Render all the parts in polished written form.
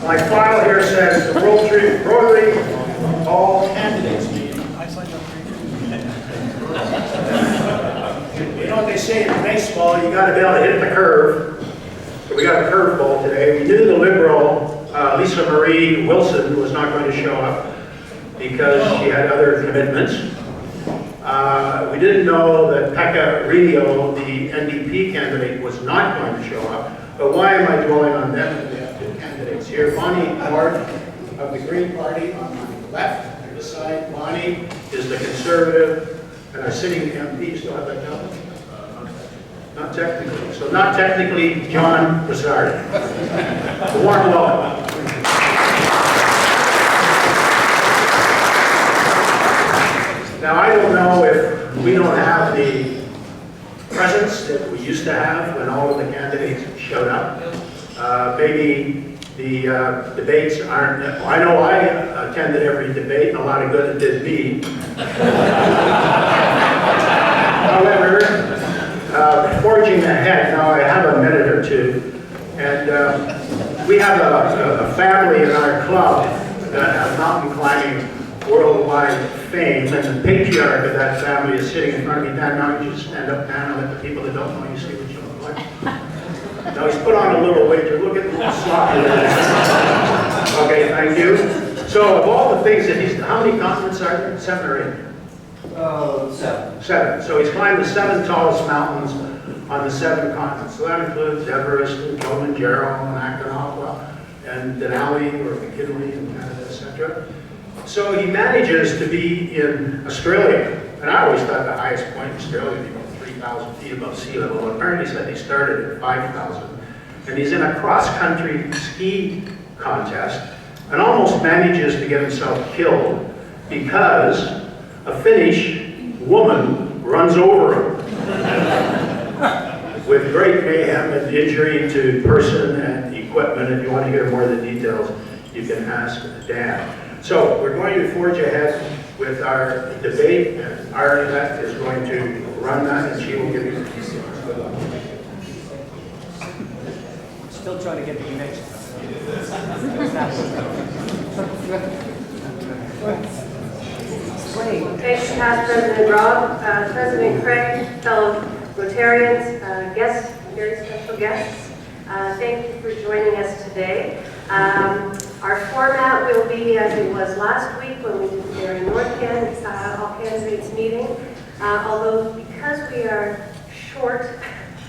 My file here says the Rotary All Candidates Meeting. You know what they say in baseball, you got to be able to hit the curve. So we got a curveball today. We knew the Liberal, Lisa Marie Wilson, was not going to show up because she had other commitments. We didn't know that Pekka Rio, the NDP candidate, was not going to show up. But why am I dwelling on them? We have two candidates here. Bonnie North of the Green Party on my left, and beside Bonnie is the Conservative, and our sitting MP. Still have that job? Not technically. So not technically, John Broussard. A warm welcome. Now, I don't know if we don't have the presence that we used to have when all of the candidates showed up. Maybe the debates aren't, I know I attended every debate, and a lot of good it did me. However, forging ahead, now I have a minute or two, and we have a family in our club that have mountain climbing worldwide fame, and the patriarch of that family is sitting in front of me. Dan, now you just stand up, Dan, and let the people that don't know you see what you look like. Now he's put on a little wager. Look at the slot. Okay, thank you. So of all the things that he's, how many continents are there? 7 or 8? 7. 7. So he's climbed the 7 tallest mountains on the 7 continents. So that includes Everest and Kilimanjaro and Aconcagua and Denali or McKinley and Canada, etc. So he manages to be in Australia. And I always thought the highest point in Australia would be about 3,000 feet above sea level. And apparently he said they started at 5,000. And he's in a cross-country ski contest and almost manages to get himself killed because a Finnish woman runs over him with great mayhem and injury to person and equipment. If you want to hear more of the details, you can ask Dan. So we're going to forge ahead with our debate, and Arlette is going to run that, and she will give you the details. Good luck. Still trying to get the image. Thanks, past President Rob, President Craig, fellow Rotarians, guests, very special guests. Thank you for joining us today. Our format will be as it was last week when we did the Barrie North all candidates meeting. Although because we are short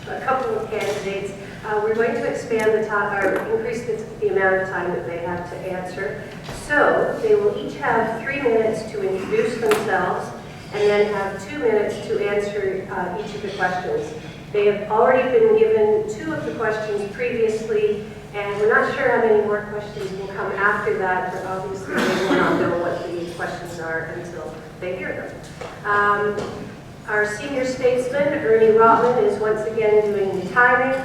a couple of candidates, we're going to expand the time, or increase the amount of time that they have to answer. So they will each have 3 minutes to introduce themselves and then have 2 minutes to answer each of the questions. They have already been given 2 of the questions previously, and we're not sure how many more questions will come after that, but obviously they will not know what the questions are until they hear them. Our senior statesman, Ernie Rotman, is once again doing the timing.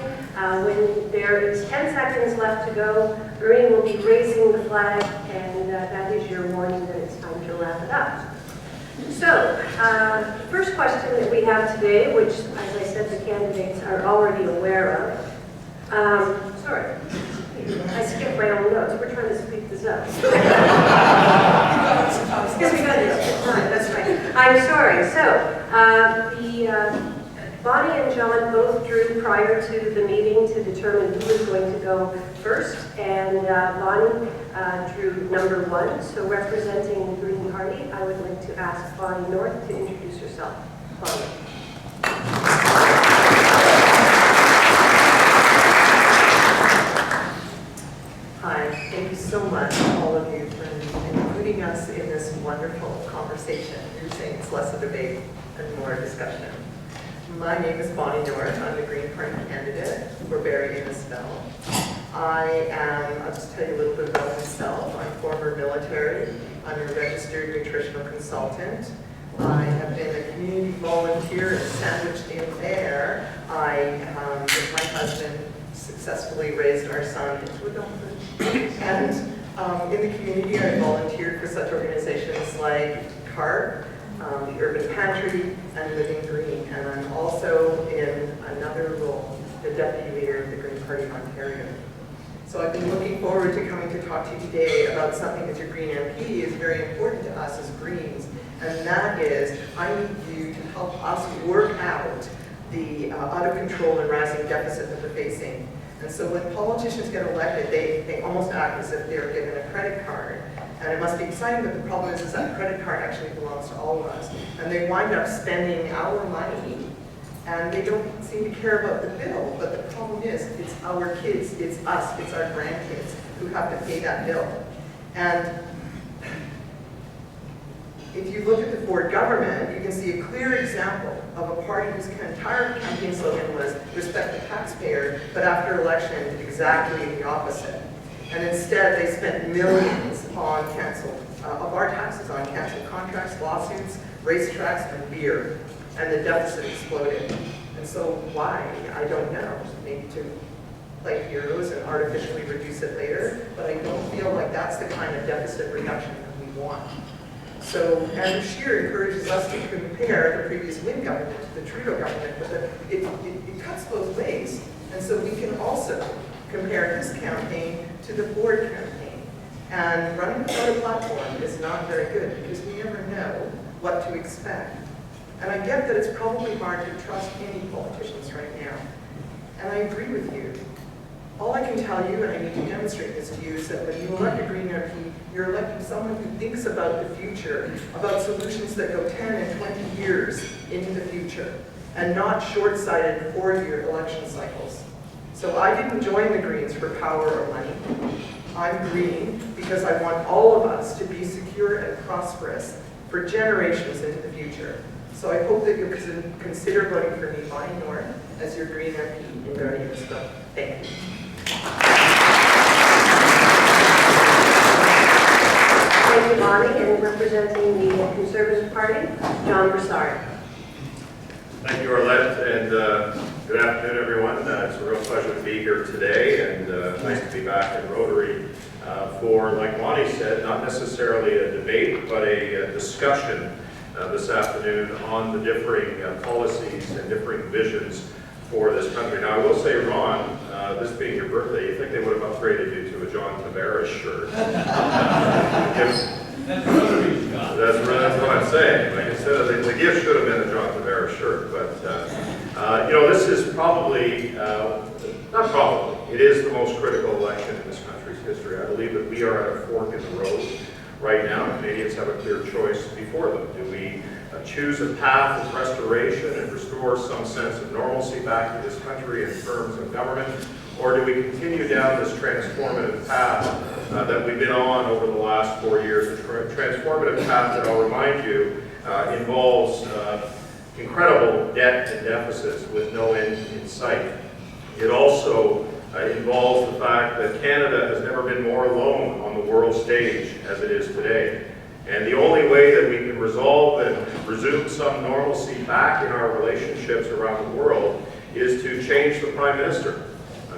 When there is 10 seconds left to go, Ernie will be raising the flag, and that is your warning that it's time to wrap it up. So, the first question that we have today, which, as I said, the candidates are already aware of. Sorry, I skipped my own notes. We're trying to speed this up. Because we got this time, that's right. I'm sorry. So, Bonnie and John both drew prior to the meeting to determine who was going to go first, and Bonnie drew number 1. So representing the Green Party, I would like to ask Bonnie North to introduce herself. Bonnie. Hi, thank you so much, all of you, for including us in this wonderful conversation. You're saying it's less a debate and more a discussion. My name is Bonnie North. I'm the Green Party candidate for Barrie in Isabel. I'll just tell you a little bit about myself. I'm former military. I'm a registered nutritional consultant. I have been a community volunteer and sandwiched in there. I, with my husband, successfully raised our son into adulthood. And in the community, I volunteered for such organizations like CARP, the Urban Pantry, and Living Green. And I'm also in another role, the deputy leader of the Green Party of Ontario. So I've been looking forward to coming to talk to you today about something that your Green MP is very important to us as Greens, and that is I need you to help us work out the out of control and rising deficit that we're facing. And so when politicians get elected, they almost act as if they're given a credit card. And it must be exciting, but the problem is that credit card actually belongs to all of us. And they wind up spending our money, and they don't seem to care about the bill. But the problem is, it's our kids, it's us, it's our grandkids who have to pay that bill. And if you look at the Ford government, you can see a clear example of a party whose entire campaign slogan was respect the taxpayer, but after election, exactly the opposite. And instead, they spent millions on of our taxes on canceled contracts, lawsuits, racetracks, and beer. And the deficit exploded. And so why? I don't know. Maybe to play heroes and artificially reduce it later, but I don't feel like that's the kind of deficit reduction that we want. So Andrew Scheer encourages us to compare the previous Wynne government to the Trudeau government, but it cuts both ways. And so we can also compare his campaign to the Ford campaign. And running without a platform is not very good because we never know what to expect. And I get that it's probably hard to trust any politicians right now. And I agree with you. All I can tell you, and I need to demonstrate this to you, is that when you elect a Green MP, you're electing someone who thinks about the future, about solutions that go 10 and 20 years into the future, and not short-sighted 4-year election cycles. So I didn't join the Greens for power or money. I'm Green because I want all of us to be secure and prosperous for generations into the future. So I hope that you'll consider voting for me, Bonnie North, as your Green MP in Barrie Municipal. Thank you. Thank you, Bonnie, and representing the Conservative Party, John Broussard. Thank you, Arlette, and good afternoon, everyone. It's a real pleasure to be here today, and nice to be back in Rotary for, like Bonnie said, not necessarily a debate, but a discussion this afternoon on the differing policies and differing visions for this country. Now, I will say, Ron, this being your birthday, you think they would have upgraded you to a John Tavares shirt. That's Rotary's job. That's what I'm saying. Like instead of the gift should have been a John Tavares shirt, but you know, this is probably not probably. It is the most critical election in this country's history. I believe that we are at a fork in the road right now. Canadians have a clear choice before them. Do we choose a path of restoration and restore some sense of normalcy back to this country in terms of government, or do we continue down this transformative path that we've been on over the last 4 years, a transformative path that I'll remind you involves incredible debt and deficits with no end in sight. It also involves the fact that Canada has never been more alone on the world stage as it is today. And the only way that we can resolve and resume some normalcy back in our relationships around the world is to change the Prime Minister.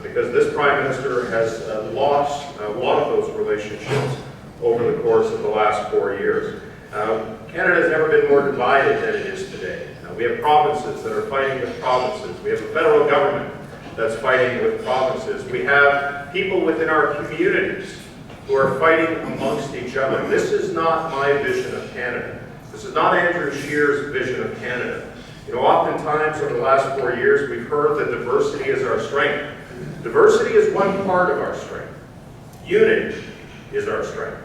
Because this Prime Minister has lost a lot of those relationships over the course of the last 4 years. Canada has never been more divided than it is today. We have provinces that are fighting with provinces. We have a federal government that's fighting with provinces. We have people within our communities who are fighting amongst each other. This is not my vision of Canada. This is not Andrew Scheer's vision of Canada. You know, oftentimes over the last 4 years, we've heard that diversity is our strength. Diversity is one part of our strength. Unity is our strength.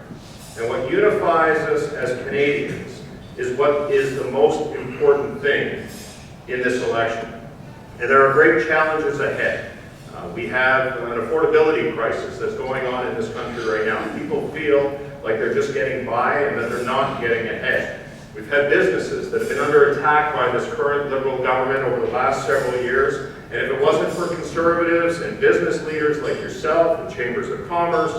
And what unifies us as Canadians is what is the most important thing in this election. And there are great challenges ahead. We have an affordability crisis that's going on in this country right now. People feel like they're just getting by and that they're not getting ahead. We've had businesses that have been under attack by this current Liberal government over the last several years. And if it wasn't for Conservatives and business leaders like yourself and Chambers of Commerce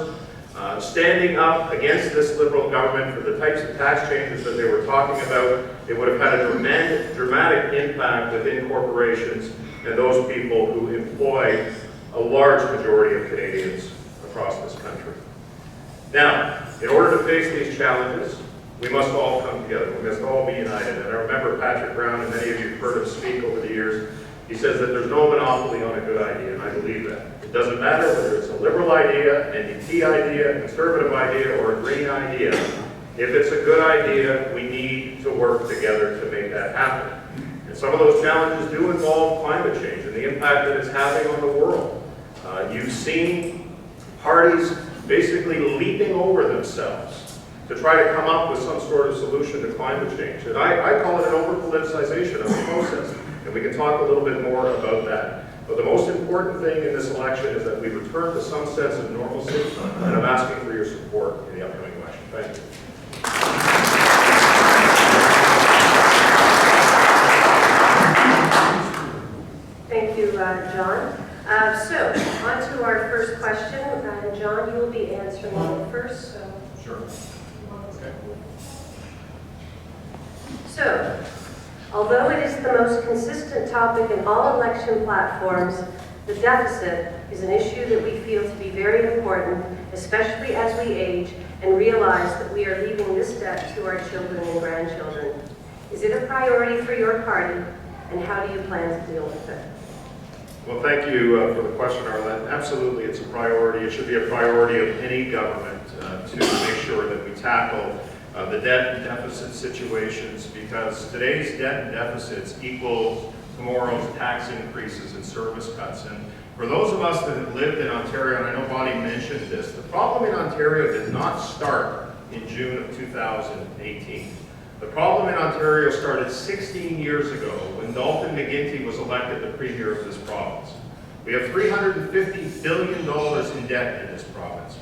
standing up against this Liberal government for the types of tax changes that they were talking about, it would have had a dramatic impact within corporations and those people who employ a large majority of Canadians across this country. Now, in order to face these challenges, we must all come together. We must all be united. And I remember Patrick Brown, and many of you have heard him speak over the years. He says that there's no monopoly on a good idea, and I believe that. It doesn't matter whether it's a liberal idea, an NDP idea, a conservative idea, or a green idea. If it's a good idea, we need to work together to make that happen. And some of those challenges do involve climate change and the impact that it's having on the world. You've seen parties basically leaping over themselves to try to come up with some sort of solution to climate change. And I call it an over-politicization of the process. And we can talk a little bit more about that. But the most important thing in this election is that we return to some sense of normalcy, and I'm asking for your support in the upcoming election. Thank you. Thank you, John. So, on to our first question. John, you will be answering it first. So. Sure. Okay. So, although it is the most consistent topic in all election platforms, the deficit is an issue that we feel to be very important, especially as we age and realize that we are leaving this debt to our children and grandchildren. Is it a priority for your party, and how do you plan to deal with it? Well, thank you for the question, Arlette. Absolutely, it's a priority. It should be a priority of any government to make sure that we tackle the debt and deficit situations, because today's debt and deficits equal tomorrow's tax increases and service cuts. And for those of us that have lived in Ontario, and I know Bonnie mentioned this, the problem in Ontario did not start in June of 2018. The problem in Ontario started 16 years ago when Dalton McGuinty was elected the premier of this province. We have $350 billion in debt in this province.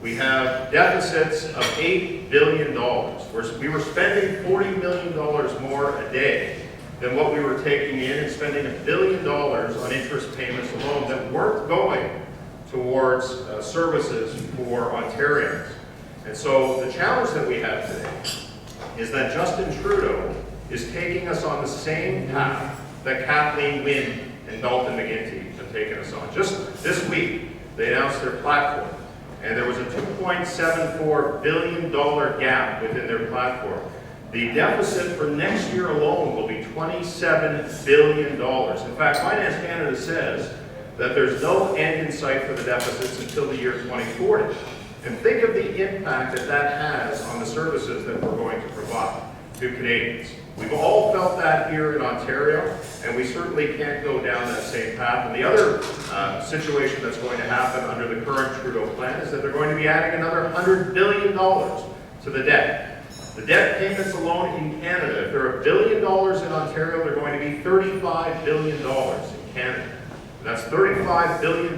We have deficits of $8 billion. We were spending $40 million more a day than what we were taking in, and spending $1 billion on interest payments alone that weren't going towards services for Ontarians. And so the challenge that we have today is that Justin Trudeau is taking us on the same path that Kathleen Wynne and Dalton McGuinty have taken us on. Just this week, they announced their platform, and there was a $2.74 billion gap within their platform. The deficit for next year alone will be $27 billion. In fact, Finance Canada says that there's no end in sight for the deficits until the year 2040. And think of the impact that that has on the services that we're going to provide to Canadians. We've all felt that here in Ontario, and we certainly can't go down that same path. And the other situation that's going to happen under the current Trudeau plan is that they're going to be adding another $100 billion to the debt. The debt payments alone in Canada, if they're $1 billion in Ontario, they're going to be $35 billion in Canada. That's $35 billion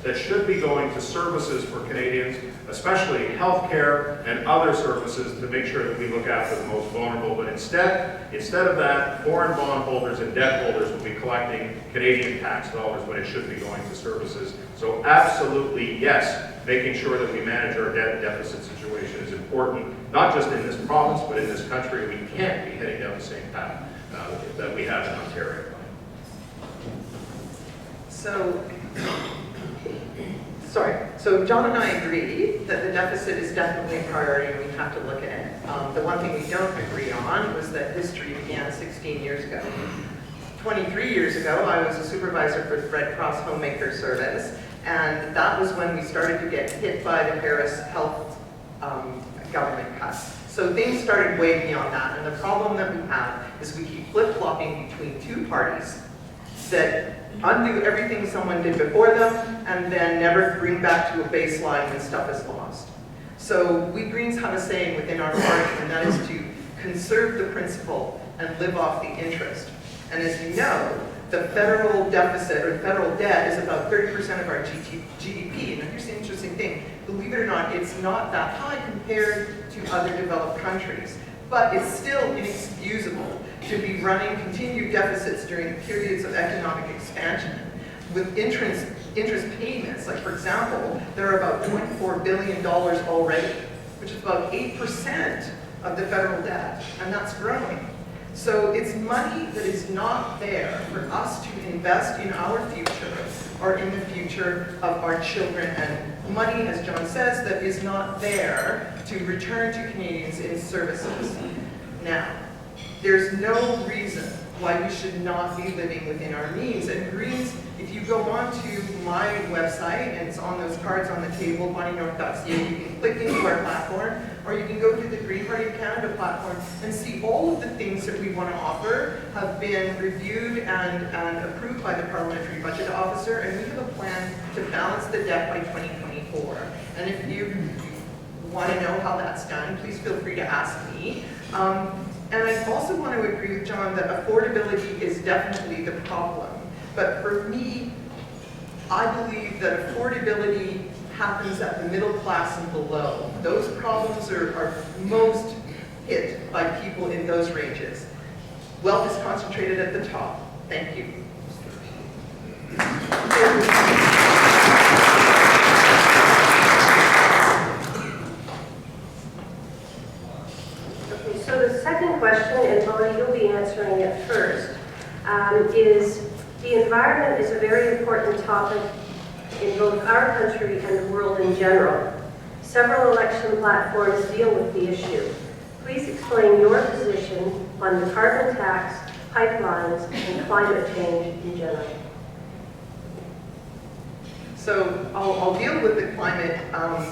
that should be going to services for Canadians, especially health care and other services, to make sure that we look after the most vulnerable. But instead of that, foreign bondholders and debt holders will be collecting Canadian tax dollars when it should be going to services. So absolutely, yes, making sure that we manage our debt and deficit situation is important, not just in this province, but in this country. We can't be heading down the same path that we have in Ontario. So John and I agree that the deficit is definitely a priority and we have to look at it. The one thing we don't agree on was that history began 16 years ago. 23 years ago, I was a supervisor for the Red Cross Homemaker Service, and that was when we started to get hit by the Harris Health government cuts. So things started way beyond that, and the problem that we have is we keep flip-flopping between two parties that undo everything someone did before them and then never bring back to a baseline when stuff is lost. So we Greens have a saying within our party, and that is to conserve the principle and live off the interest. And as you know, the federal deficit or federal debt is about 30% of our GDP. And here's the interesting thing, believe it or not, it's not that high compared to other developed countries. But it's still inexcusable to be running continued deficits during periods of economic expansion with interest payments. Like, for example, there are about $24 billion already, which is about 8% of the federal debt, and that's growing. So it's money that is not there for us to invest in our future or in the future of our children, and money, as John says, that is not there to return to Canadians in services. Now, there's no reason why we should not be living within our means, and Greens If you go onto my website, and it's on those cards on the table, bonnienorth.ca, you can click into our platform, or you can go to the Green Party of Canada platform and see all of the things that we want to offer have been reviewed and approved by the Parliamentary Budget Officer, and we have a plan to balance the debt by 2024. And if you want to know how that's done, please feel free to ask me. And I also want to agree with John that affordability is definitely the problem. But for me, I believe that affordability happens at the middle class and below. Those problems are most hit by people in those ranges. Wealth is concentrated at the top. Thank you. Okay, so the second question, and Bonnie, you'll be answering it first, is the environment is a very important topic in both our country and the world in general. Several election platforms deal with the issue. Please explain your position on the carbon tax, pipelines, and climate change in general. So I'll deal with the climate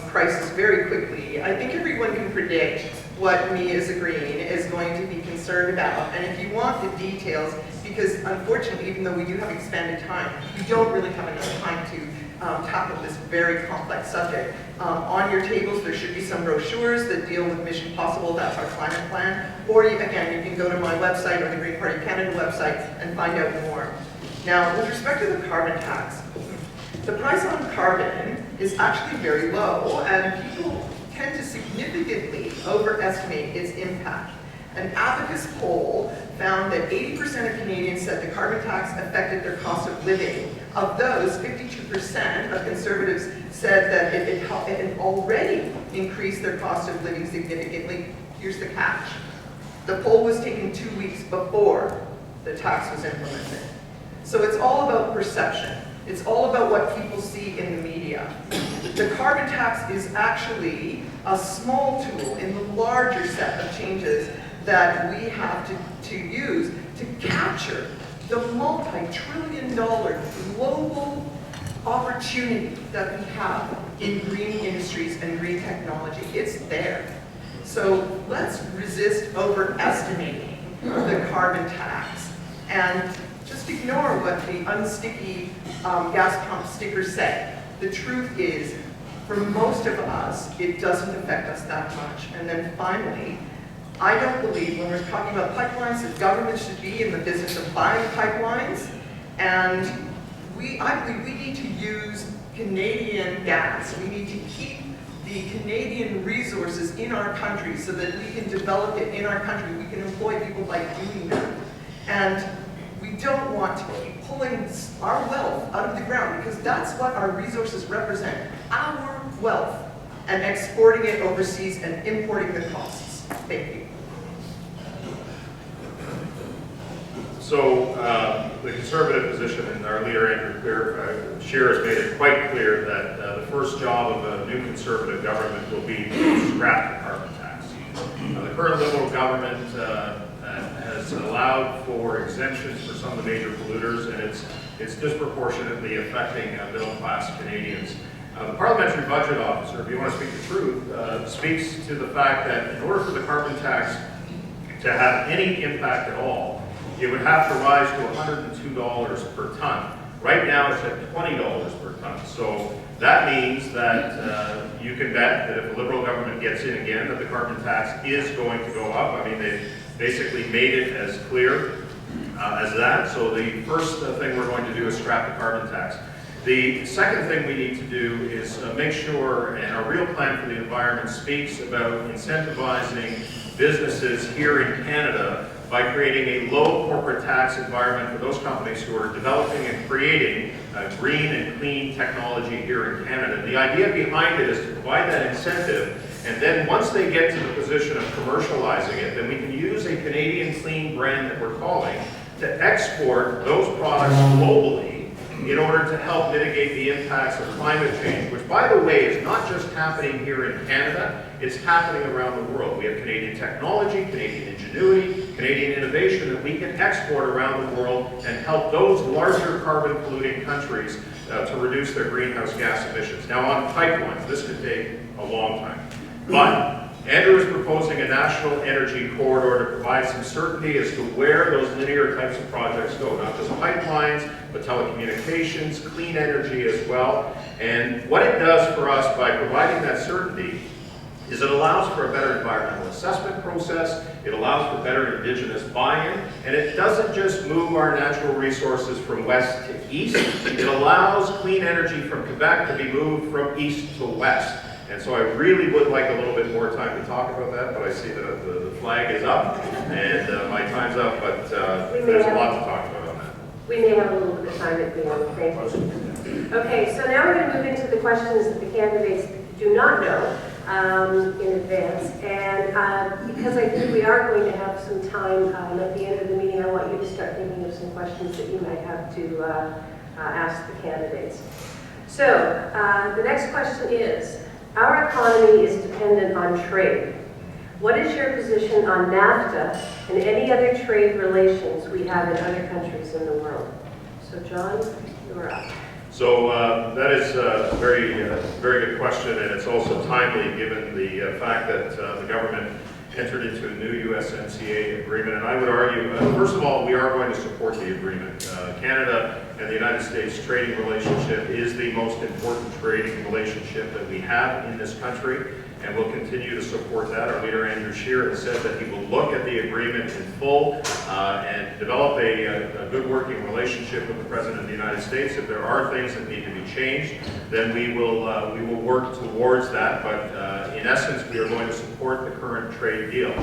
crisis very quickly. I think everyone can predict what me as a Green is going to be concerned about. And if you want the details, because unfortunately, even though we do have expanded time, we don't really have enough time to tackle this very complex subject. On your tables, there should be some brochures that deal with Mission Possible. That's our climate plan. Or again, you can go to my website or the Green Party Canada website and find out more. Now, with respect to the carbon tax, the price on carbon is actually very low, and people tend to significantly overestimate its impact. An Abacus poll found that 80% of Canadians said the carbon tax affected their cost of living. Of those, 52% of Conservatives said that it had already increased their cost of living significantly. Here's the catch. The poll was taken 2 weeks before the tax was implemented. So it's all about perception. It's all about what people see in the media. The carbon tax is actually a small tool in the larger set of changes that we have to use to capture the multi-trillion-dollar global opportunity that we have in green industries and green technology. It's there. So let's resist overestimating the carbon tax and just ignore what the unsticky gas pump stickers say. The truth is, for most of us, it doesn't affect us that much. And then finally, I don't believe when we're talking about pipelines that government should be in the business of buying pipelines. And I believe we need to use Canadian gas. We need to keep the Canadian resources in our country so that we can develop it in our country. We can employ people by doing that. And we don't want to keep pulling our wealth out of the ground, because that's what our resources represent, our wealth, and exporting it overseas and importing the costs. Thank you. So the Conservative position, and our leader Andrew Scheer has made it quite clear that the first job of a new Conservative government will be to scrap the carbon tax. The current Liberal government has allowed for exemptions for some of the major polluters, and it's disproportionately affecting middle-class Canadians. The Parliamentary Budget Officer, if you want to speak the truth, speaks to the fact that in order for the carbon tax to have any impact at all, it would have to rise to $102 per ton. Right now it's at $20 per ton. So that means that you can bet that if a Liberal government gets in again, that the carbon tax is going to go up. I mean, they've basically made it as clear as that. So the first thing we're going to do is scrap the carbon tax. The second thing we need to do is make sure, and our real plan for the environment speaks about incentivizing businesses here in Canada by creating a low corporate tax environment for those companies who are developing and creating green and clean technology here in Canada. And the idea behind it is to provide that incentive, and then once they get to the position of commercializing it, then we can use a Canadian clean brand that we're calling to export those products globally in order to help mitigate the impacts of climate change, which, by the way, is not just happening here in Canada, it's happening around the world. We have Canadian technology, Canadian ingenuity, Canadian innovation that we can export around the world and help those larger carbon polluting countries to reduce their greenhouse gas emissions. Now, on pipelines, this could take a long time, but Andrew is proposing a national energy corridor to provide some certainty as to where those linear types of projects go, not just pipelines, but telecommunications, clean energy as well. And what it does for us by providing that certainty is it allows for a better environmental assessment process, it allows for better Indigenous buy-in, and it doesn't just move our natural resources from west to east, it allows clean energy from Quebec to be moved from east to west. And so I really would like a little bit more time to talk about that, but I see that the flag is up, and my time's up, but there's a lot to talk about on that. We may have a little bit of time at the end. Thank you. Okay, so now we're going to move into the questions that the candidates do not know in advance. And because I think we are going to have some time at the end of the meeting, I want you to start thinking of some questions that you might have to ask the candidates. So the next question is, our economy is dependent on trade. What is your position on NAFTA and any other trade relations we have in other countries in the world? So John, you're up. So that is a very good question, and it's also timely given the fact that the government entered into a new USMCA agreement. And I would argue, first of all, we are going to support the agreement. Canada and the United States trading relationship is the most important trading relationship that we have in this country, and we'll continue to support that. Our leader, Andrew Scheer, has said that he will look at the agreement in full and develop a good working relationship with the President of the United States. If there are things that need to be changed, then we will work towards that. But in essence, we are going to support the current trade deal.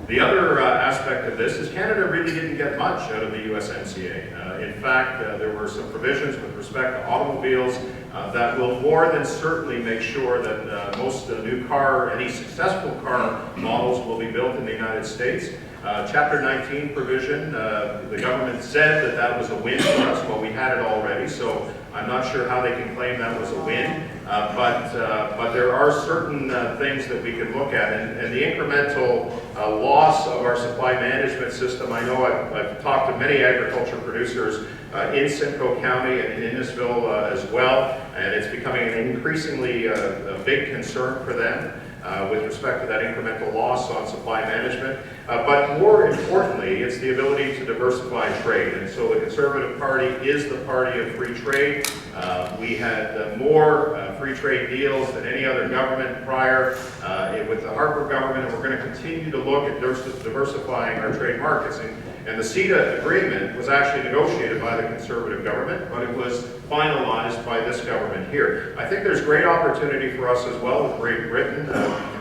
The other aspect of this is Canada really didn't get much out of the USMCA. In fact, there were some provisions with respect to automobiles that will more than certainly make sure that most any successful car models will be built in the United States. Chapter 19 provision, the government said that that was a win for us. Well, we had it already, so I'm not sure how they can claim that was a win. But there are certain things that we can look at, and the incremental loss of our supply management system. I know I've talked to many agriculture producers in Simcoe County and in Innisfil as well, and it's becoming an increasingly a big concern for them with respect to that incremental loss on supply management. But more importantly, it's the ability to diversify trade. And so the Conservative Party is the party of free trade. We had more free trade deals than any other government prior with the Harper government, and we're going to continue to look at diversifying our trade markets. And the CETA agreement was actually negotiated by the Conservative government, but it was finalized by this government here. I think there's great opportunity for us as well with Great Britain.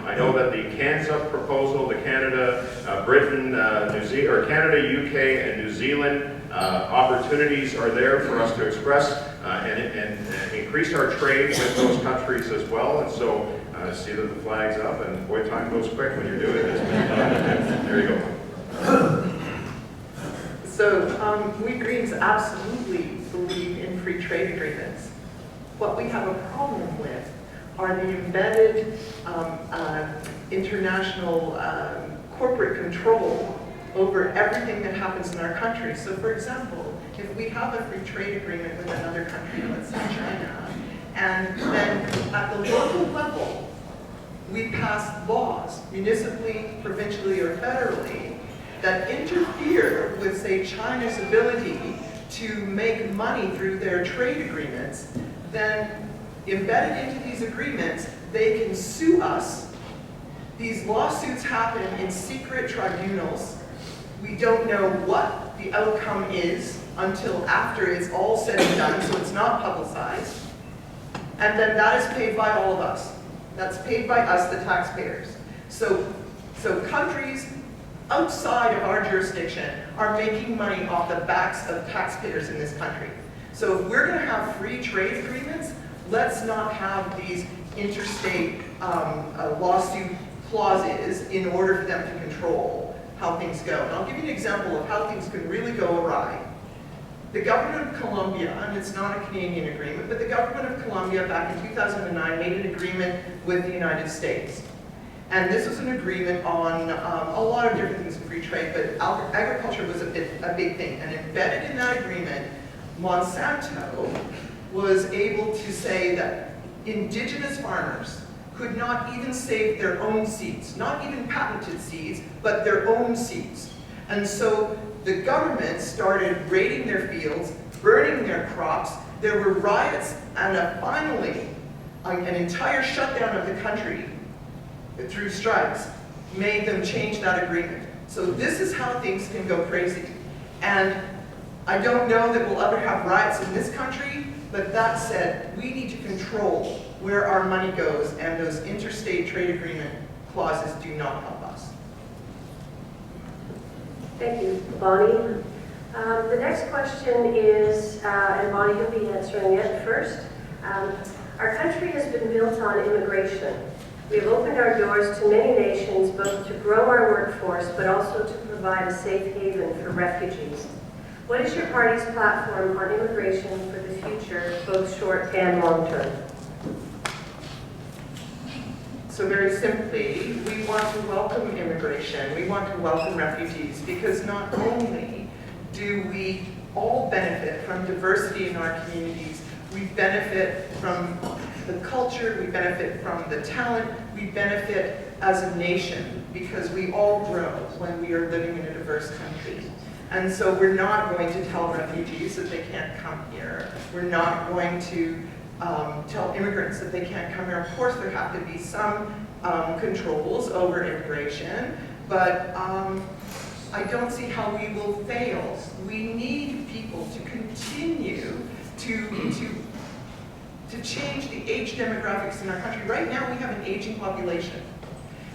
I know that the CANZA proposal, the Canada, Britain, Canada, UK, and New Zealand opportunities are there for us to express and increase our trade with those countries as well. And so see that the flag's up, and boy, time goes quick when you're doing this. There you go. So we Greens absolutely believe in free trade agreements. What we have a problem with are the embedded international corporate control over everything that happens in our country. So for example, if we have a free trade agreement with another country, let's say China, and then at the local level, we pass laws, municipally, provincially, or federally, that interfere with, say, China's ability to make money through their trade agreements, then embedded into these agreements, they can sue us. These lawsuits happen in secret tribunals. We don't know what the outcome is until after it's all said and done, so it's not publicized. And then that is paid by all of us. That's paid by us, the taxpayers. So countries outside of our jurisdiction are making money off the backs of taxpayers in this country. So if we're going to have free trade agreements, let's not have these interstate lawsuit clauses in order for them to control how things go. And I'll give you an example of how things can really go awry. the government of Colombia, and it's not a Canadian agreement, but the government of Colombia back in 2009 made an agreement with the United States. And this was an agreement on a lot of different things in free trade, but agriculture was a big thing. And embedded in that agreement, Monsanto was able to say that indigenous farmers could not even save their own seeds, not even patented seeds, but their own seeds. And so the government started raiding their fields, burning their crops. There were riots, and finally, an entire shutdown of the country through strikes made them change that agreement. So this is how things can go crazy. And I don't know that we'll ever have riots in this country, but that said, we need to control where our money goes, and those interstate trade agreement clauses do not help us. Thank you, Bonnie. The next question is, and Bonnie, you'll be answering it first. Our country has been built on immigration. We have opened our doors to many nations, both to grow our workforce, but also to provide a safe haven for refugees. What is your party's platform on immigration for the future, both short and long term? So very simply, we want to welcome immigration, we want to welcome refugees, because not only do we all benefit from diversity in our communities, we benefit from the culture, we benefit from the talent, we benefit as a nation, because we all grow when we are living in a diverse country. And so we're not going to tell refugees that they can't come here. We're not going to tell immigrants that they can't come here. Of course, there have to be some controls over immigration, but I don't see how we will fail. We need people to continue to change the age demographics in our country. Right now, we have an aging population.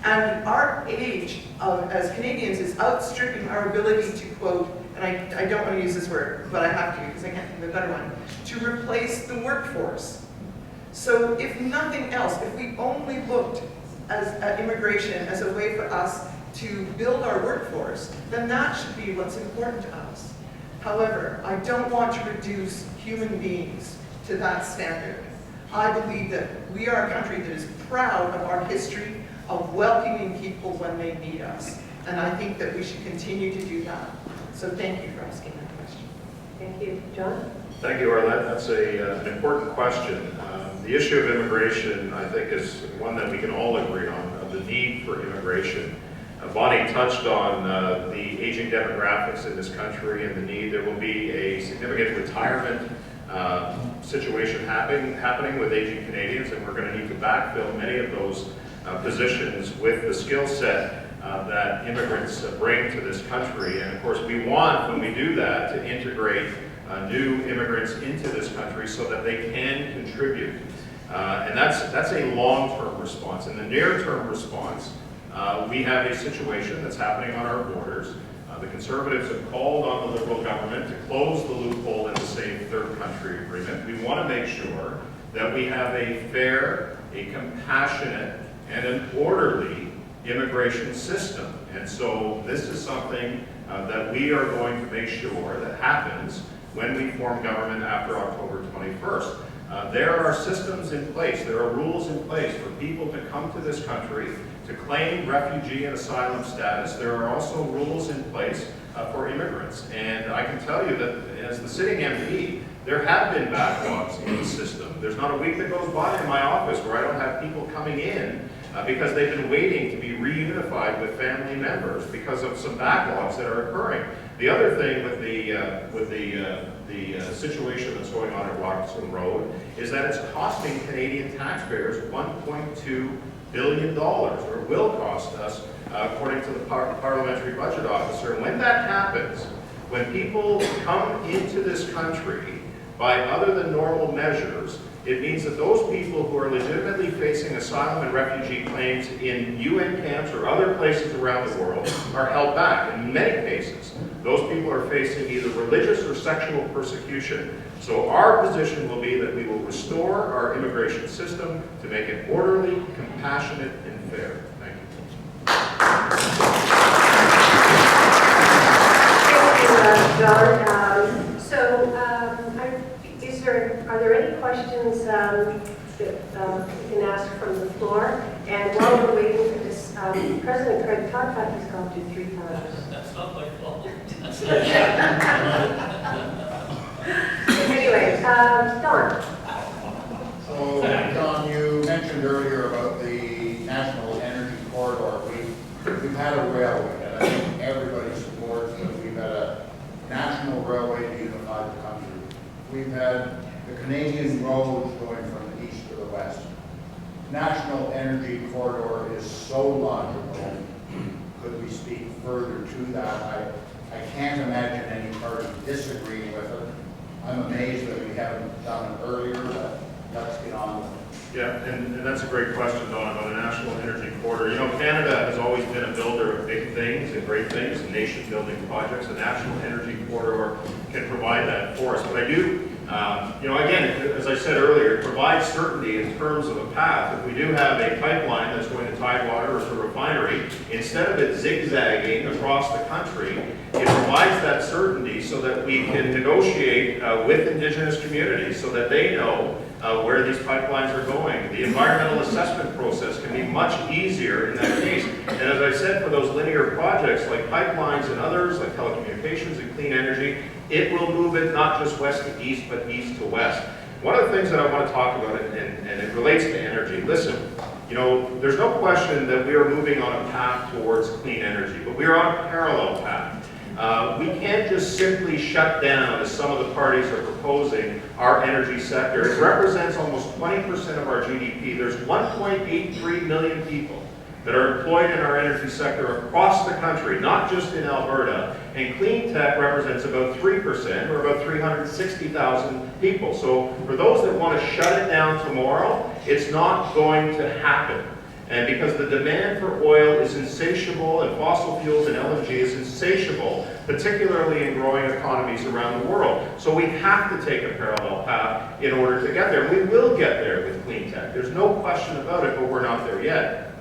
And our age as Canadians is outstripping our ability to, quote, and I don't want to use this word, but I have to because I can't think of a better one, to replace the workforce. So if nothing else, if we only looked at immigration as a way for us to build our workforce, then that should be what's important to us. However, I don't want to reduce human beings to that standard. I believe that we are a country that is proud of our history of welcoming people when they need us. And I think that we should continue to do that. So thank you for asking that question. Thank you. John? Thank you, Arlette. That's an important question. The issue of immigration, I think, is one that we can all agree on, of the need for immigration. Bonnie touched on the aging demographics in this country and the need. There will be a significant retirement situation happening with aging Canadians, and we're going to need to backfill many of those positions with the skill set that immigrants bring to this country. And of course, we want, when we do that, to integrate new immigrants into this country so that they can contribute. And that's a long-term response. In the near-term response, we have a situation that's happening on our borders. The Conservatives have called on the Liberal government to close the loophole in the Safe Third Country Agreement. We want to make sure that we have a fair, a compassionate, and an orderly immigration system. And so this is something that we are going to make sure that happens when we form government after October 21st. There are systems in place, there are rules in place for people to come to this country to claim refugee and asylum status. There are also rules in place for immigrants. And I can tell you that as the sitting MP, there have been backlogs in the system. There's not a week that goes by in my office where I don't have people coming in because they've been waiting to be reunified with family members because of some backlogs that are occurring. The other thing with the situation that's going on at Roxton Road is that it's costing Canadian taxpayers $1.2 billion, or will cost us, according to the Parliamentary Budget Officer. And when that happens, when people come into this country by other than normal measures, it means that those people who are legitimately facing asylum and refugee claims in UN camps or other places around the world are held back. In many cases, those people are facing either religious or sexual persecution. So our position will be that we will restore our immigration system to make it orderly, compassionate, and fair. Thank you. Thank you, John. So you can ask from the floor. And while we're waiting for this, President Craig, talk about he's gone through 3 times. That's not my fault. Anyway, Don. So, Don, you mentioned earlier about the National Energy Corridor. We've had a railway, and I think everybody supports that we've had a national railway to unify the country. We've had the Canadian roads going from the east to the west. National Energy Corridor is so logical. Could we speak further to that? I can't imagine any party disagreeing with it. I'm amazed that we haven't done it earlier, but let's get on with it. Yeah, and that's a great question, Don, about a national energy corridor. You know, Canada has always been a builder of big things and great things and nation-building projects. A national energy corridor can provide that for us. But I do, you know, again, as I said earlier, it provides certainty in terms of a path. If we do have a pipeline that's going to Tidewater or to a refinery, instead of it zigzagging across the country, it provides that certainty so that we can negotiate with Indigenous communities so that they know where these pipelines are going. The environmental assessment process can be much easier in that case. And as I said, for those linear projects like pipelines and others, like telecommunications and clean energy, it will move it not just west to east, but east to west. One of the things that I want to talk about, and it relates to energy, listen, you know, there's no question that we are moving on a path towards clean energy, but we are on a parallel path. We can't just simply shut down, as some of the parties are proposing, our energy sector. It represents almost 20% of our GDP. There's 1.83 million people that are employed in our energy sector across the country, not just in Alberta. And clean tech represents about 3%, or about 360,000 people. So for those that want to shut it down tomorrow, it's not going to happen. And because the demand for oil is insatiable, and fossil fuels and LNG is insatiable, particularly in growing economies around the world. So we have to take a parallel path in order to get there. We will get there with clean tech. There's no question about it, but we're not there yet.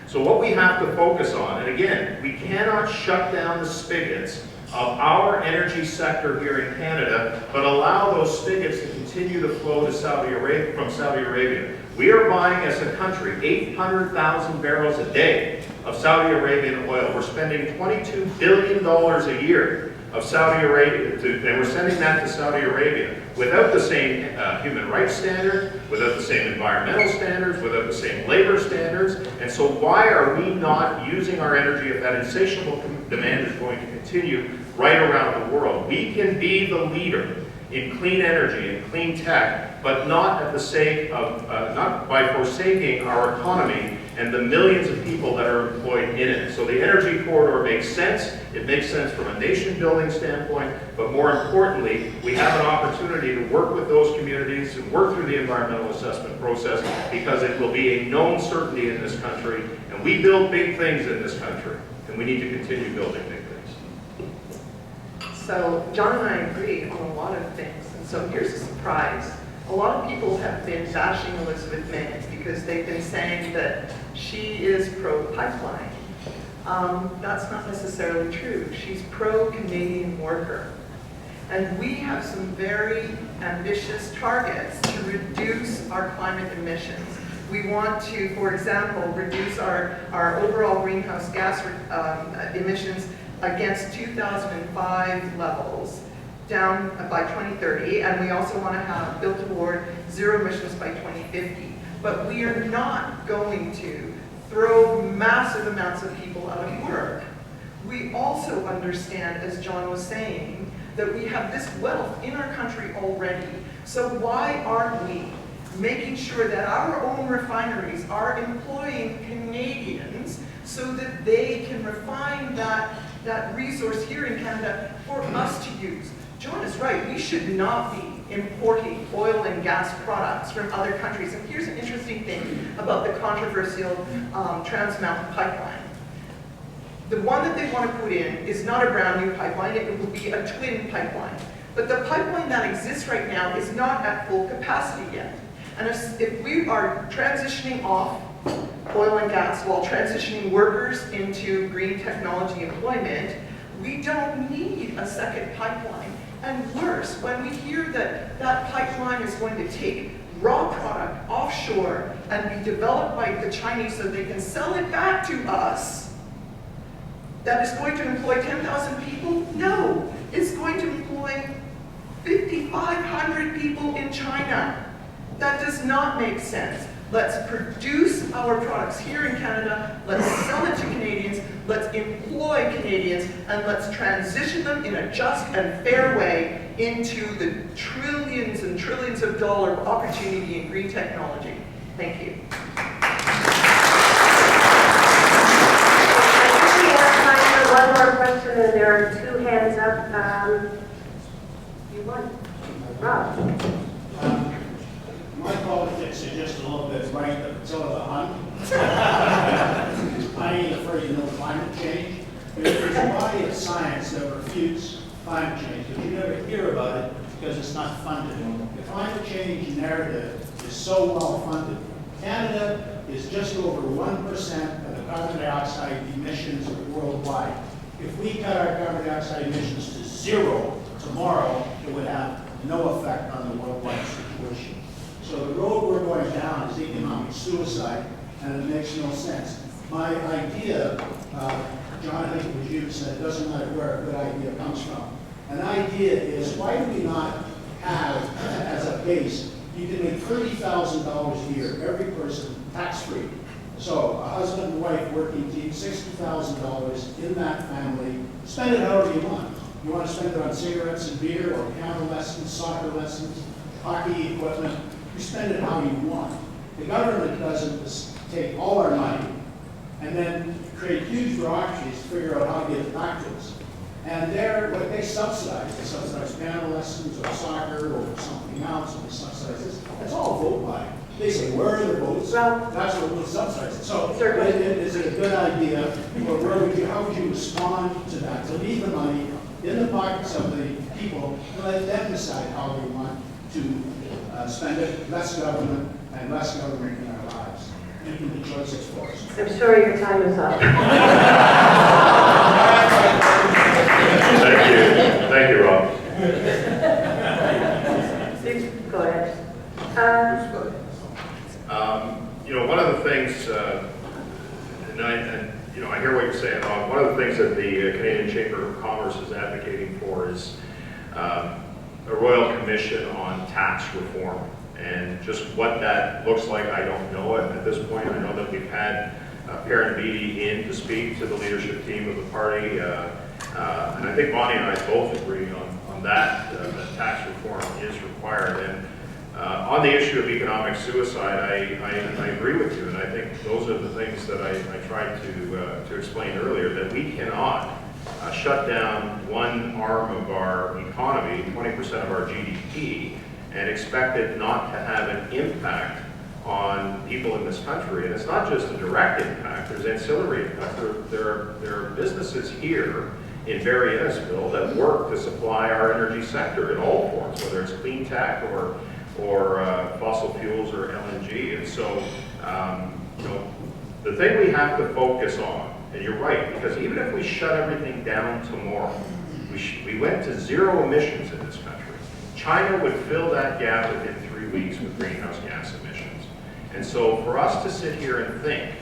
So what we have to focus on, and again, we cannot shut down the spigots of our energy sector here in Canada, but allow those spigots to continue to flow to Saudi Arabia, from Saudi Arabia. We are buying, as a country, 800,000 barrels a day of Saudi Arabian oil. We're spending $22 billion a year of Saudi Arabia, and we're sending that to Saudi Arabia without the same human rights standards, without the same environmental standards, without the same labor standards. And so why are we not using our energy if that insatiable demand is going to continue right around the world? We can be the leader in clean energy and clean tech, but not at the sake of, not by forsaking our economy and the millions of people that are employed in it. So the energy corridor makes sense. It makes sense from a nation-building standpoint, but more importantly, we have an opportunity to work with those communities and work through the environmental assessment process, because it will be a known certainty in this country, and we build big things in this country, and we need to continue building big things. So John and I agree on a lot of things, and so here's a surprise. A lot of people have been bashing Elizabeth May because they've been saying that she is pro-pipeline. That's not necessarily true. She's pro-Canadian worker. And we have some very ambitious targets to reduce our climate emissions. We want to, for example, reduce our overall greenhouse gas emissions against 2005 levels down by 2030, and we also want to have built toward zero emissions by 2050. But we are not going to throw massive amounts of people out of work. We also understand, as John was saying, that we have this wealth in our country already. So why aren't we making sure that our own refineries are employing Canadians so that they can refine that resource here in Canada for us to use? John is right, we should not be importing oil and gas products from other countries. And here's an interesting thing about the controversial Trans Mountain pipeline. The one that they want to put in is not a brand new pipeline, it will be a twin pipeline. But the pipeline that exists right now is not at full capacity yet. And if we are transitioning off oil and gas while transitioning workers into green technology employment, we don't need a second pipeline. And worse, when we hear that that pipeline is going to take raw product offshore and be developed by the Chinese so they can sell it back to us, that is going to employ 10,000 people? No, it's going to employ 5,500 people in China. That does not make sense. Let's produce our products here in Canada, let's sell it to Canadians, let's employ Canadians, and let's transition them in a just and fair way into the trillions and trillions of dollar opportunity in green technology. Thank you. I think we have time for one more question, and there are two hands up. You want? Rob? My politics are just a little bit right, but it's over the hunt. I ain't afraid of no climate change. There's a body of science that refutes climate change, but you never hear about it because it's not funded. The climate change narrative is so well funded. Canada is just over 1% of the carbon dioxide emissions worldwide. If we cut our carbon dioxide emissions to zero tomorrow, it would have no effect on the worldwide situation. So the road we're going down is economic suicide, and it makes no sense. My idea, John, I think it was you who said it doesn't matter where a good idea comes from. An idea is, why do we not have, as a base, you can make $30,000 a year, every person, tax-free. So a husband and wife working team, $60,000 in that family, spend it however you want. You want to spend it on cigarettes and beer, or piano lessons, soccer lessons, hockey equipment, you spend it how you want. The government doesn't take all our money and then create huge bureaucracies to figure out how to get it back to us. And what they subsidize piano lessons or soccer or something else, or they subsidize this. That's all vote buying. They say, where are the votes? That's what we'll subsidize it. So is it a good idea, or how would you respond to that? To leave the money in the pockets of the people and let them decide how they want to spend it, less government and less government in our lives, making the choices for us. I'm sure your time is up. Thank you, Rob. Go ahead. One of the things, I hear what you're saying, Rob. One of the things that the Canadian Chamber of Commerce is advocating for is a Royal Commission on tax reform. And just what that looks like, I don't know at this point. I know that we've had Parent Beatty in to speak to the leadership team of the party. And I think Bonnie and I both agree on that, that tax reform is required. And on the issue of economic suicide, I agree with you. And I think those are the things that I tried to explain earlier, that we cannot shut down one arm of our economy, 20% of our GDP, and expect it not to have an impact on people in this country. And it's not just a direct impact, there's ancillary impact. There are businesses here in Barrie that work to supply our energy sector in all forms, whether it's clean tech or fossil fuels or LNG. And so, the thing we have to focus on, and you're right, because even if we shut everything down tomorrow, we went to zero emissions in this country. China would fill that gap within 3 weeks with greenhouse gas emissions. And so for us to sit here and think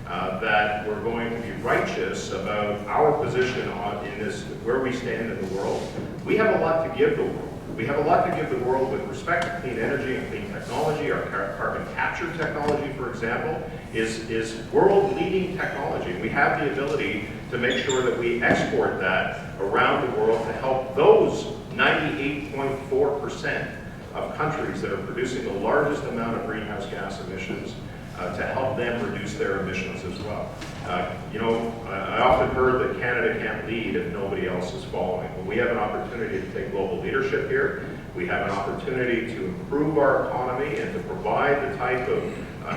that we're going to be righteous about our position in this, where we stand in the world, we have a lot to give the world. We have a lot to give the world with respect to clean energy and clean technology. Our carbon capture technology, for example, is world-leading technology. We have the ability to make sure that we export that around the world to help those 98.4% of countries that are producing the largest amount of greenhouse gas emissions, to help them reduce their emissions as well. I often heard that Canada can't lead if nobody else is following. Well, we have an opportunity to take global leadership here. We have an opportunity to improve our economy and to provide the type of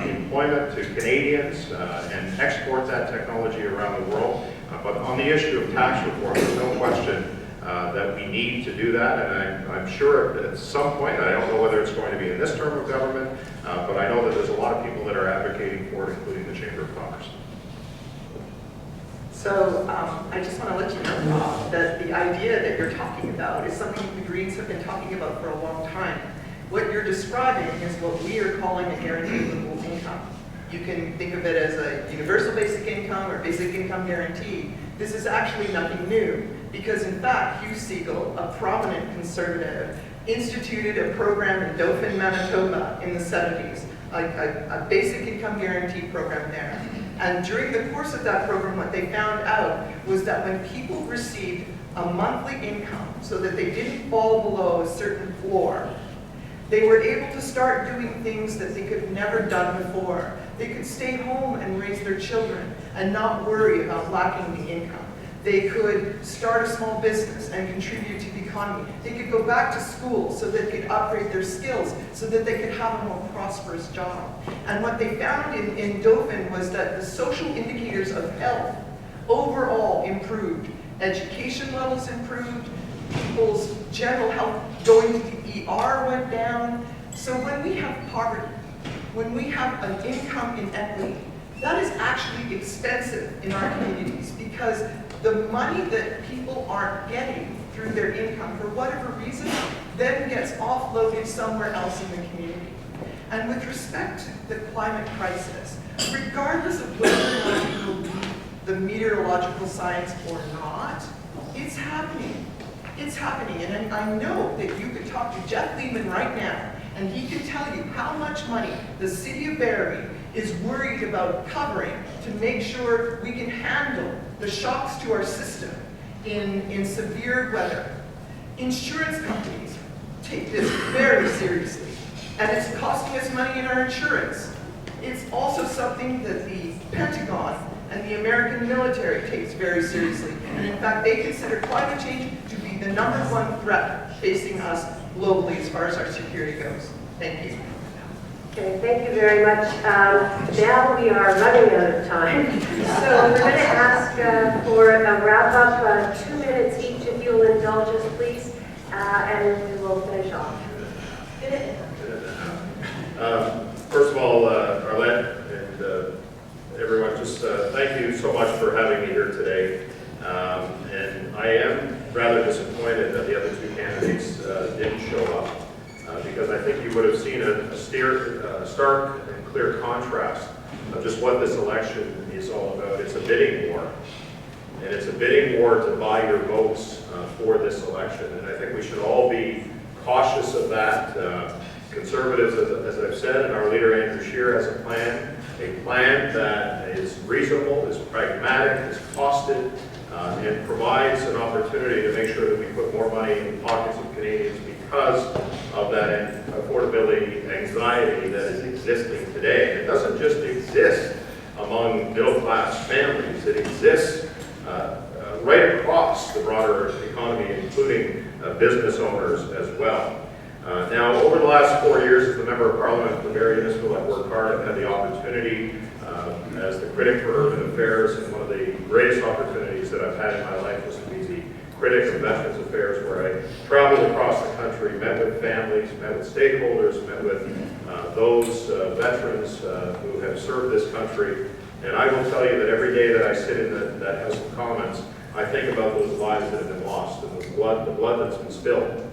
employment to Canadians and export that technology around the world. But on the issue of tax reform, there's no question that we need to do that, and I'm sure at some point, I don't know whether it's going to be in this term of government, but I know that there's a lot of people that are advocating for it, including the Chamber of Commerce. So I just want to let you know, Rob, that the idea that you're talking about is something the Greens have been talking about for a long time. What you're describing is what we are calling a guaranteed livable income. You can think of it as a universal basic income or basic income guarantee. This is actually nothing new because in fact, Hugh Siegel, a prominent conservative, instituted a program in Dauphin, Manitoba in the 70s, a basic income guarantee program there. And during the course of that program, what they found out was that when people received a monthly income so that they didn't fall below a certain floor, they were able to start doing things that they could have never done before. They could stay home and raise their children and not worry about lacking the income. They could start a small business and contribute to the economy. They could go back to school so that they could upgrade their skills so that they could have a more prosperous job. And what they found in Dauphin was that the social indicators of health overall improved. Education levels improved, people's general health going to the ER went down. So when we have poverty, when we have an income inequity, that is actually expensive in our communities because the money that people aren't getting through their income, for whatever reason, then gets offloaded somewhere else in the community. And with respect to the climate crisis, regardless of whether or not you believe the meteorological science or not, it's happening. It's happening. And I know that you could talk to Jeff Lehman right now, and he can tell you how much money the city of Barrie is worried about covering to make sure we can handle the shocks to our system in severe weather. Insurance companies take this very seriously, and it's costing us money in our insurance. It's also something that the Pentagon and the American military takes very seriously. And in fact, they consider climate change to be the #1 threat facing us globally as far as our security goes. Thank you. Okay, thank you very much. Now we are running out of time. So we're going to ask for a wrap-up, 2 minutes each, if you'll indulge us, please, and we will finish off. First of all, Arlette and everyone, just thank you so much for having me here today. And I am rather disappointed that the other two candidates didn't show up because I think you would have seen a stark and clear contrast of just what this election is all about. It's a bidding war. And it's a bidding war to buy your votes for this election. And I think we should all be cautious of that. Conservatives, as I've said, and our leader Andrew Scheer has a plan that is reasonable, is pragmatic, is costed, and provides an opportunity to make sure that we put more money in the pockets of Canadians because of that affordability anxiety that is existing today. And it doesn't just exist among middle-class families, it exists right across the broader economy, including business owners as well. Now, over the last 4 years as the Member of Parliament for Barrie Municipal, I've worked hard. I've had the opportunity as the critic for urban affairs, and one of the greatest opportunities that I've had in my life was to be the critic of Veterans Affairs, where I traveled across the country, met with families, met with stakeholders, met with those veterans who have served this country. And I will tell you that every day that I sit in that House of Commons, I think about those lives that have been lost, and the blood that's been spilled,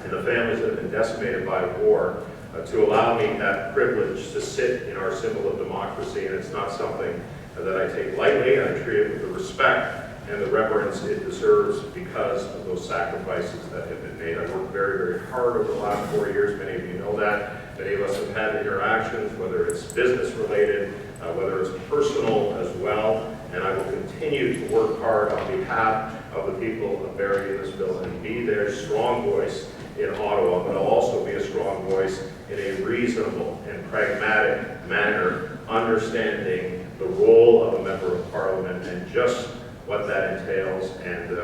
and the families that have been decimated by war, to allow me that privilege to sit in our symbol of democracy. And it's not something that I take lightly. I treat it with the respect and the reverence it deserves because of those sacrifices that have been made. I've worked very, very hard over the last 4 years. Many of you know that. Many of us have had interactions, whether it's business related, whether it's personal as well. And I will continue to work hard on behalf of the people of Barrie in this bill and be their strong voice in Ottawa, but I'll also be a strong voice in a reasonable and pragmatic manner, understanding the role of a Member of Parliament and just what that entails. And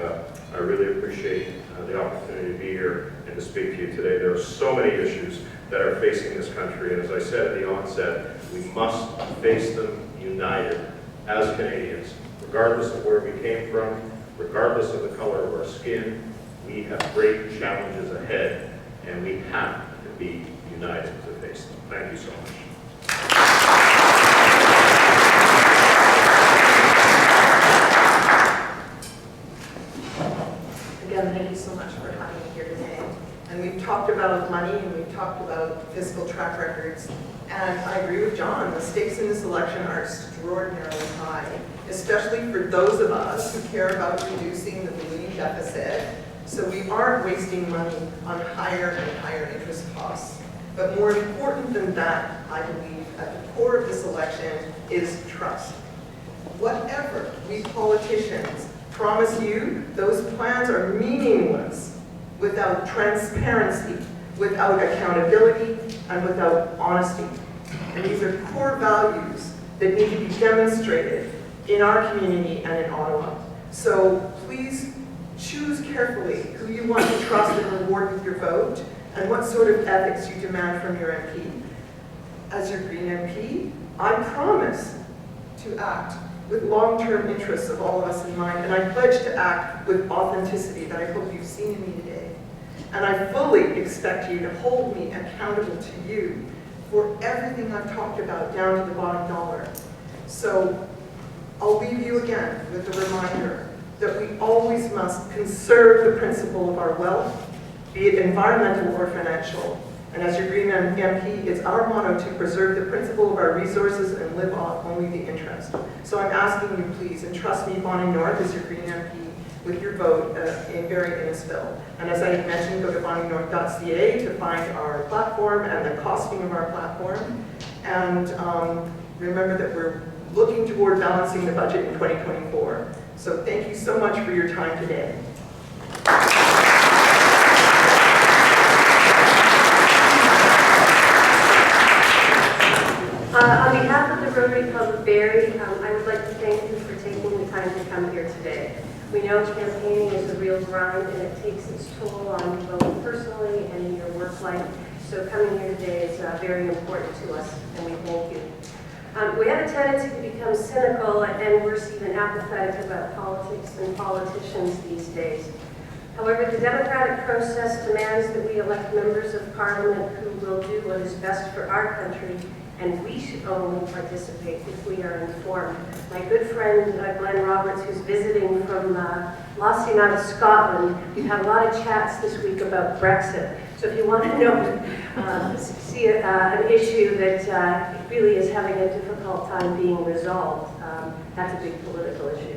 I really appreciate the opportunity to be here and to speak to you today. There are so many issues that are facing this country, and as I said at the onset, we must face them united as Canadians, regardless of where we came from, regardless of the color of our skin. We have great challenges ahead, and we have to be united to face them. Thank you so much. Again, thank you so much for having me here today. And we've talked about money, and we've talked about stakes in this election are extraordinarily high, especially for those of us who care about reducing the ballooning deficit, so we aren't wasting money on higher and higher interest costs. But more important than that, I believe, at the core of this election is trust. Whatever we politicians promise you, those plans are meaningless without transparency, without accountability, and without honesty. And these are core values that need to be demonstrated in our community and in Ottawa. So please choose carefully who you want to trust and reward with your vote, and what sort of ethics you demand from your MP. As your Green MP, I promise to act with long-term interests of all of us in mind, and I pledge to act with authenticity that I hope you've seen in me today. And I fully expect you to hold me accountable to you for everything I've talked about down to the bottom dollar. So I'll leave you again with a reminder that we always must conserve the principle of our wealth, be it environmental or financial. And as your Green MP, it's our motto to preserve the principle of our resources and live off only the interest. So I'm asking you, please, and trust me, Bonnie North, as your Green MP, with your vote in Barrie Innisfil. And as I had mentioned, go to bonnienorth.ca to find our platform and the costing of our platform. And remember that we're looking toward balancing the budget in 2024. So thank you so much for your time today. On behalf of the Rotary Club of Barrie, I would like to thank you for taking the time to come here today. We know campaigning is a real grind and it takes its toll on you both personally and in your work life. So coming here today is very important to us, and we thank you. We have a tendency to become cynical and worse, even apathetic about politics and politicians these days. However, the democratic process demands that we elect members of parliament who will do what is best for our country, and we should only participate if we are informed. My good friend Glenn Roberts, who's visiting from Lossian out of Scotland, we've had a lot of chats this week about Brexit. So if you want to know, see an issue that really is having a difficult time being resolved, that's a big political issue.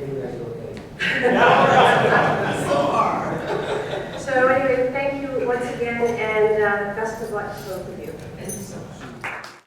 So anyway, thank you once again, and best of luck to both of you.